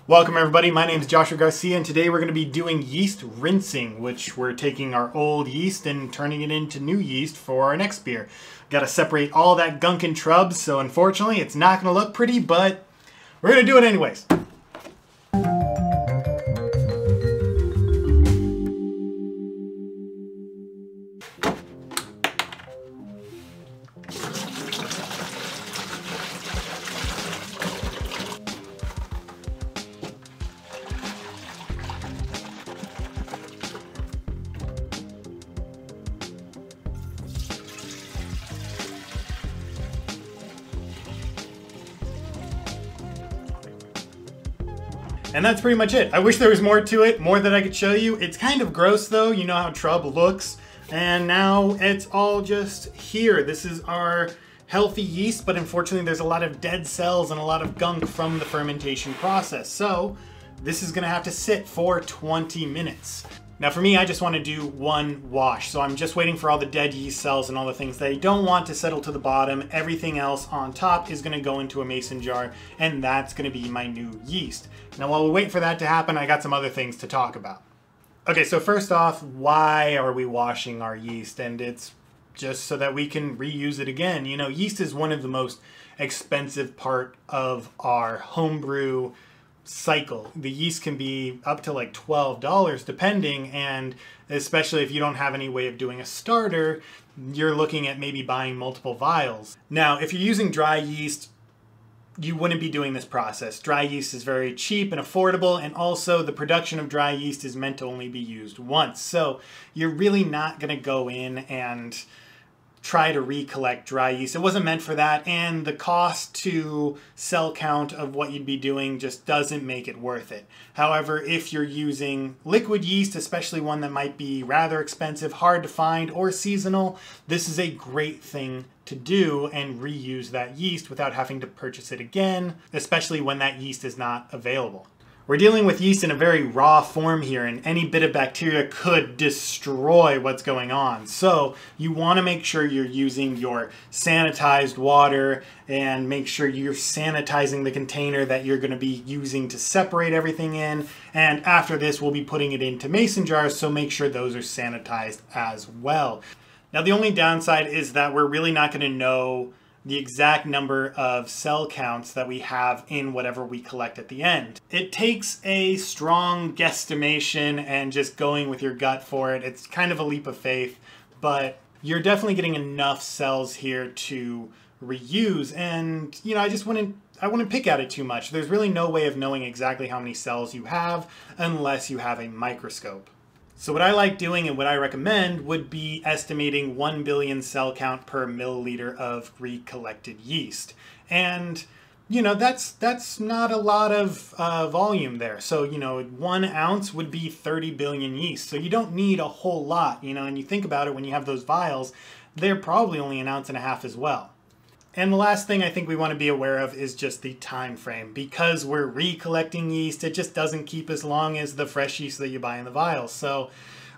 Welcome everybody, my name is Joshua Garcia and today we're going to be doing yeast rinsing, which we're taking our old yeast and turning it into new yeast for our next beer. Got to separate all that gunk and trubs, so unfortunately it's not going to look pretty, but we're going to do it anyways. And that's pretty much it. I wish there was more to it, more that I could show you. It's kind of gross though, you know how trub looks. And now it's all just here. This is our healthy yeast, but unfortunately there's a lot of dead cells and a lot of gunk from the fermentation process. So this is gonna have to sit for 20 minutes. Now for me, I just want to do one wash. So I'm just waiting for all the dead yeast cells and all the things that I don't want to settle to the bottom. Everything else on top is going to go into a mason jar, and that's going to be my new yeast. Now while we wait for that to happen, I got some other things to talk about. Okay, so first off, why are we washing our yeast? And it's just so that we can reuse it again. You know, yeast is one of the most expensive part of our homebrew cycle. The yeast can be up to like $12 depending, and especially if you don't have any way of doing a starter, you're looking at maybe buying multiple vials. Now, if you're using dry yeast, you wouldn't be doing this process. Dry yeast is very cheap and affordable, and also the production of dry yeast is meant to only be used once. So you're really not going to go in and try to recollect dry yeast. It wasn't meant for that, and the cost to cell count of what you'd be doing just doesn't make it worth it. However, if you're using liquid yeast, especially one that might be rather expensive, hard to find, or seasonal, this is a great thing to do and reuse that yeast without having to purchase it again, especially when that yeast is not available. We're dealing with yeast in a very raw form here, and any bit of bacteria could destroy what's going on. So you want to make sure you're using your sanitized water and make sure you're sanitizing the container that you're going to be using to separate everything in. And after this, we'll be putting it into mason jars, so make sure those are sanitized as well. Now, the only downside is that we're really not going to know the exact number of cell counts that we have in whatever we collect at the end. It takes a strong guesstimation and just going with your gut for it. It's kind of a leap of faith, but you're definitely getting enough cells here to reuse. And you know, I wouldn't pick at it too much. There's really no way of knowing exactly how many cells you have unless you have a microscope. So what I like doing and what I recommend would be estimating 1 billion cell count per milliliter of recollected yeast. And, you know, that's not a lot of volume there. So, you know, 1 ounce would be 30 billion yeast. So you don't need a whole lot, you know, and you think about it when you have those vials, they're probably only 1.5 ounces as well. And the last thing I think we want to be aware of is just the time frame. Because we're recollecting yeast, it just doesn't keep as long as the fresh yeast that you buy in the vials. So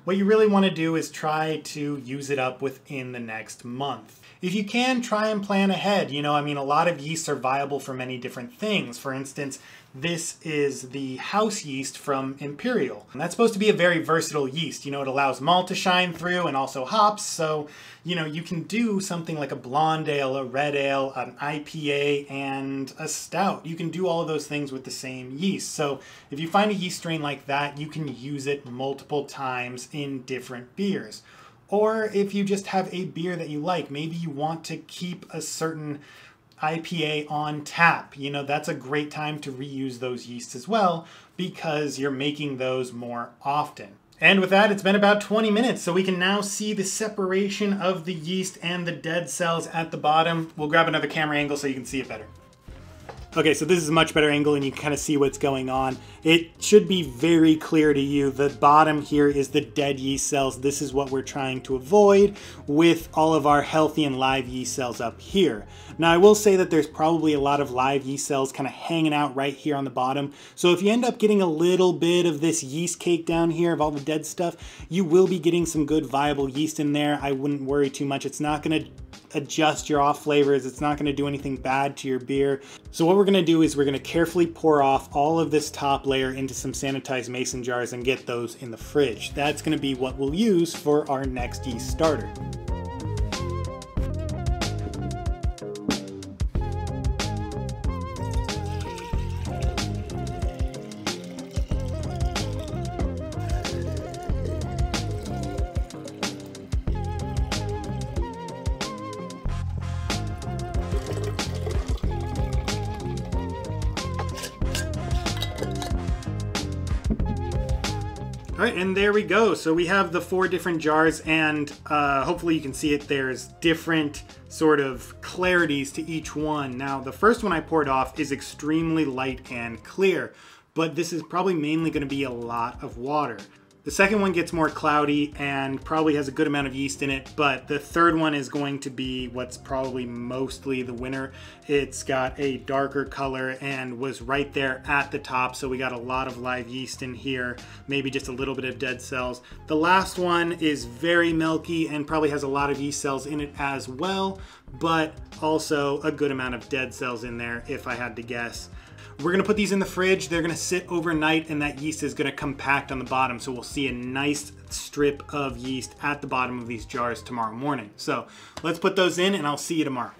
what you really want to do is try to use it up within the next month. If you can, try and plan ahead. You know, I mean, a lot of yeasts are viable for many different things. For instance, this is the house yeast from Imperial. And that's supposed to be a very versatile yeast. You know, it allows malt to shine through and also hops. So, you know, you can do something like a blonde ale, a red ale, an IPA, and a stout. You can do all of those things with the same yeast. So if you find a yeast strain like that, you can use it multiple times in different beers. Or if you just have a beer that you like, maybe you want to keep a certain IPA on tap. You know, that's a great time to reuse those yeasts as well because you're making those more often. And with that, it's been about 20 minutes, so we can now see the separation of the yeast and the dead cells at the bottom. We'll grab another camera angle so you can see it better. Okay, so this is a much better angle and you can kind of see what's going on. It should be very clear to you. The bottom here is the dead yeast cells. This is what we're trying to avoid with all of our healthy and live yeast cells up here. Now, I will say that there's probably a lot of live yeast cells kind of hanging out right here on the bottom. So if you end up getting a little bit of this yeast cake down here of all the dead stuff, you will be getting some good viable yeast in there. I wouldn't worry too much. It's not going to adjust your off flavors. It's not gonna do anything bad to your beer. So what we're gonna do is we're gonna carefully pour off all of this top layer into some sanitized mason jars and get those in the fridge. That's gonna be what we'll use for our next yeast starter. All right, and there we go. So we have the 4 different jars, and hopefully you can see it. There's different sort of clarities to each one. Now, the first one I poured off is extremely light and clear, but this is probably mainly going to be a lot of water. The second one gets more cloudy and probably has a good amount of yeast in it, but the third one is going to be what's probably mostly the winner. It's got a darker color and was right there at the top, so we got a lot of live yeast in here, maybe just a little bit of dead cells. The last one is very milky and probably has a lot of yeast cells in it as well, but also a good amount of dead cells in there if I had to guess. We're gonna put these in the fridge. They're gonna sit overnight and that yeast is gonna compact on the bottom. So we'll see a nice strip of yeast at the bottom of these jars tomorrow morning. So let's put those in and I'll see you tomorrow.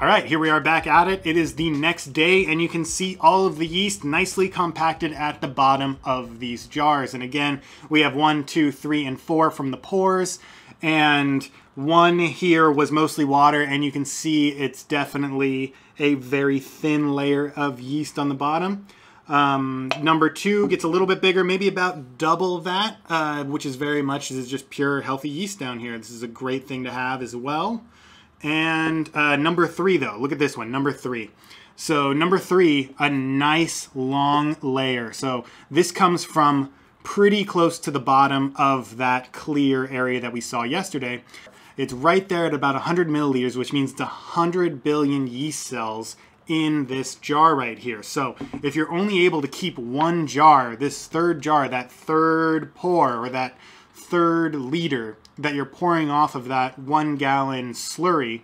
All right, here we are back at it. It is the next day and you can see all of the yeast nicely compacted at the bottom of these jars. And again, we have 1, 2, 3, and 4 from the pours, and 1 here was mostly water, and you can see it's definitely a very thin layer of yeast on the bottom. Number 2 gets a little bit bigger, maybe about double that, which is very much, this is just pure healthy yeast down here. This is a great thing to have as well. And number 3 though, look at this one, number 3. So number 3, a nice long layer. So this comes from pretty close to the bottom of that clear area that we saw yesterday. It's right there at about 100 milliliters, which means it's 100 billion yeast cells in this jar right here. So if you're only able to keep 1 jar, this third jar, that third pour or that third liter that you're pouring off of that 1 gallon slurry,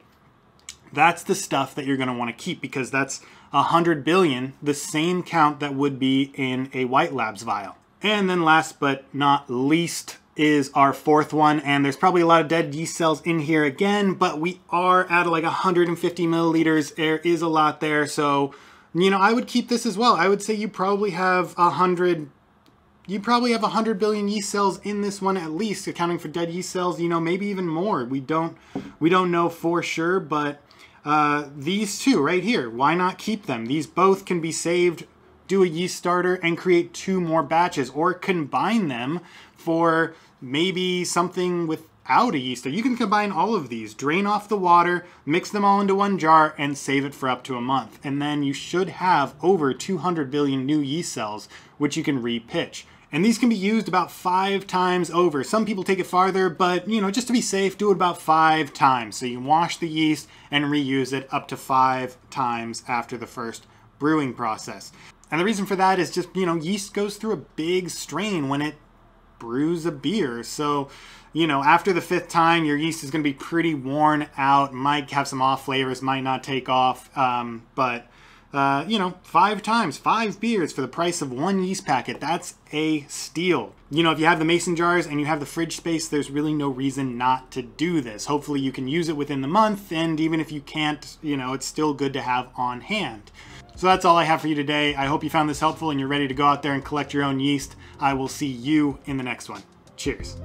that's the stuff that you're going to want to keep, because that's 100 billion, the same count that would be in a White Labs vial. And then last but not least is our 4th one, and there's probably a lot of dead yeast cells in here again, but we are at like 150 milliliters. There is a lot there, so you know, I would keep this as well. I would say you probably have 100 billion yeast cells in this one at least, accounting for dead yeast cells, you know, maybe even more. We don't know for sure, but these 2 right here, why not keep them? These both can be saved, do a yeast starter, and create 2 more batches, or combine them for maybe something without a yeast. You can combine all of these, drain off the water, mix them all into 1 jar, and save it for up to a month. And then you should have over 200 billion new yeast cells, which you can repitch. And these can be used about 5 times over. Some people take it farther, but you know, just to be safe, do it about 5 times. So you wash the yeast and reuse it up to 5 times after the first brewing process. And the reason for that is just, you know, yeast goes through a big strain when it brews a beer. So, you know, after the 5th time, your yeast is going to be pretty worn out, might have some off flavors, might not take off, you know, 5 times, 5 beers for the price of 1 yeast packet. That's a steal. You know, if you have the mason jars and you have the fridge space, there's really no reason not to do this. Hopefully you can use it within the month, and even if you can't, you know, it's still good to have on hand. So that's all I have for you today. I hope you found this helpful and you're ready to go out there and collect your own yeast. I will see you in the next one. Cheers.